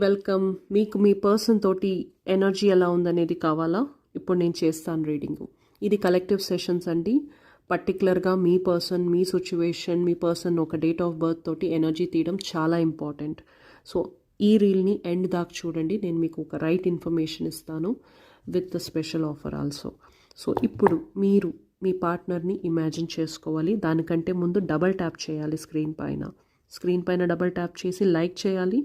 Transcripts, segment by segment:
Welcome. మీకు మీ person తోటి energy ఎలా ఉందనేది కావాలా? ఇప్పుడు నేను చేస్తాను రీడింగ్. ఇది కలెక్టివ్ సెషన్స్ అండి. పర్టికులర్గా మీ పర్సన్, మీ సిచ్యువేషన్, మీ పర్సన్ ఒక డేట్ ఆఫ్ బర్త్ తోటి ఎనర్జీ తీయడం చాలా ఇంపార్టెంట్. సో ఈ రీల్ని ఎండ్ దాకా చూడండి. నేను మీకు ఒక రైట్ ఇన్ఫర్మేషన్ ఇస్తాను with the special offer also. So ఇప్పుడు మీరు మీ పార్ట్నర్ని ఇమాజిన్ చేసుకోవాలి. దానికంటే ముందు డబల్ ట్యాప్ చేయాలి స్క్రీన్ పైన డబల్ ట్యాప్ చేసి లైక్ చేయాలి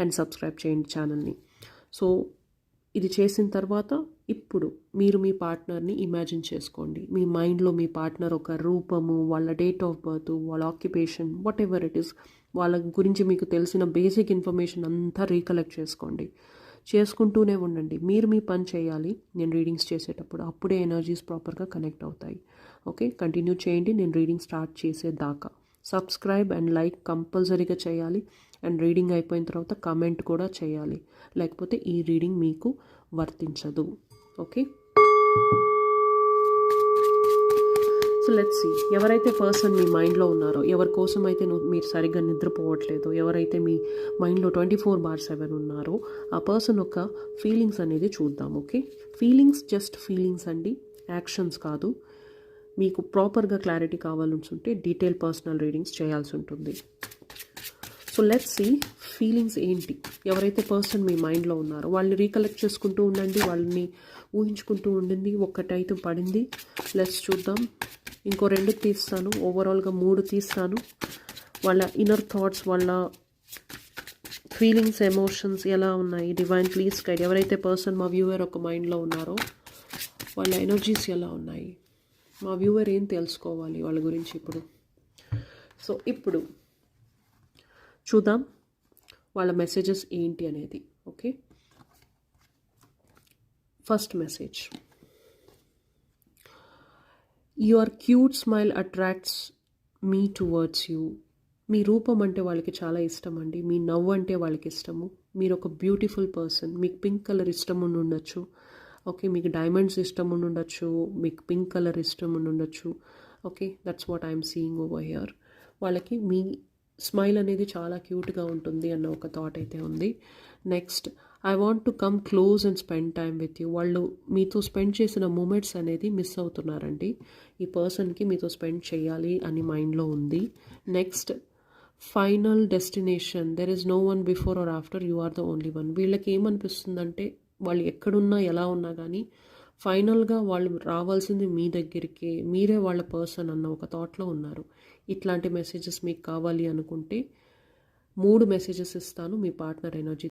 అండ్ సబ్స్క్రైబ్ చేయండి ఛానల్ని. సో ఇది చేసిన తర్వాత ఇప్పుడు మీరు మీ పార్ట్నర్ని ఇమాజిన్ చేసుకోండి. మీ మైండ్లో మీ పార్ట్నర్ ఒక రూపము, వాళ్ళ డేట్ ఆఫ్ బర్త్, వాళ్ళ occupation, what ever it is, వాళ్ళ గురించి మీకు తెలిసిన బేసిక్ ఇన్ఫర్మేషన్ అంతా రీకలెక్ట్ చేసుకోండి. చేసుకుంటూనే ఉండండి. మీరు మీ పని చేయాలి నేను రీడింగ్స్ చేసేటప్పుడు. అప్పుడే ఎనర్జీస్ ప్రాపర్గా కనెక్ట్ అవుతాయి. ఓకే, కంటిన్యూ చేయండి నేను రీడింగ్ స్టార్ట్ చేసేదాకా. సబ్స్క్రైబ్ అండ్ లైక్ కంపల్సరీగా చేయాలి. అండ్ రీడింగ్ అయిపోయిన తర్వాత కమెంట్ కూడా చేయాలి, లేకపోతే ఈ రీడింగ్ మీకు వర్తించదు. Okay, so let's see. ఎవరైతే పర్సన్ మీ మైండ్లో ఉన్నారో, ఎవరి కోసం అయితే మీరు సరిగ్గా నిద్రపోవట్లేదో, ఎవరైతే మీ మైండ్లో 24/7 ఉన్నారో ఆ పర్సన్ యొక్క ఫీలింగ్స్ అనేది చూద్దాం. ఓకే, ఫీలింగ్స్ జస్ట్ ఫీలింగ్స్ అండి, యాక్షన్స్ కాదు. మీకు ప్రాపర్గా క్లారిటీ కావాల్సి డీటెయిల్ పర్సనల్ రీడింగ్స్ చేయాల్సి ఉంటుంది. సో లెట్స్ సీ ఫీలింగ్స్ ఏంటి. ఎవరైతే పర్సన్ మీ మైండ్లో ఉన్నారో వాళ్ళని రీకలెక్ట్ చేసుకుంటూ ఉండండి, వాళ్ళని ఊహించుకుంటూ ఉండండి. ఒక్కటైతే పడింది, లెట్స్ చూద్దాం. ఇంకో 2 తీస్తాను, ఓవరాల్గా 3 తీస్తాను. వాళ్ళ ఇన్నర్ థాట్స్, వాళ్ళ ఫీలింగ్స్, ఎమోషన్స్ ఎలా ఉన్నాయి. Divine please guide. ఎవరైతే పర్సన్ మా వ్యూవర్ ఒక మైండ్లో ఉన్నారో వాళ్ళ ఎనర్జీస్ ఎలా ఉన్నాయి, మా వ్యూవర్ ఏం తెలుసుకోవాలి వాళ్ళ గురించి ఇప్పుడు. సో ఇప్పుడు చూద్దాం వాళ్ళ మెసేజెస్ ఏంటి అనేది. Okay, first message. Your cute smile attracts me towards you. మీ రూపం అంటే వాళ్ళకి చాలా ఇష్టం అండి. మీ నవ్వు అంటే వాళ్ళకి ఇష్టము. మీరు ఒక బ్యూటిఫుల్ పర్సన్. మీకు పింక్ కలర్ ఇష్టం ఉండి ఉండొచ్చు. ఓకే, మీకు డైమండ్స్ ఇష్టం ఉండి ఉండొచ్చు, మీకు పింక్ కలర్ ఇష్టం ఉండి ఉండొచ్చు. Okay, that's what I'm seeing over here. వాళ్ళకి మీ స్మైల్ అనేది చాలా క్యూట్గా ఉంటుంది అన్న ఒక థాట్ అయితే ఉంది. Next, I want to come close and spend time with you. వాళ్ళు మీతో స్పెండ్ చేసిన మూమెంట్స్ అనేది మిస్ అవుతున్నారండి. ఈ పర్సన్కి మీతో స్పెండ్ చేయాలి అని మైండ్లో ఉంది. Next, final destination, there is no one before or after, you are the only one. వీళ్ళకి ఏమనిపిస్తుందంటే వాళ్ళు ఎక్కడున్నా ఎలా ఉన్నా కానీ ఫైనల్గా వాళ్ళు రావాల్సింది మీ దగ్గరికి, మీరే వాళ్ళ పర్సన్ అన్న ఒక థాట్లో ఉన్నారు. ఇట్లాంటి మెసేజెస్ మీకు కావాలి అనుకుంటే 3 మెసేజెస్ ఇస్తాను మీ పార్ట్నర్ ఎనర్జీ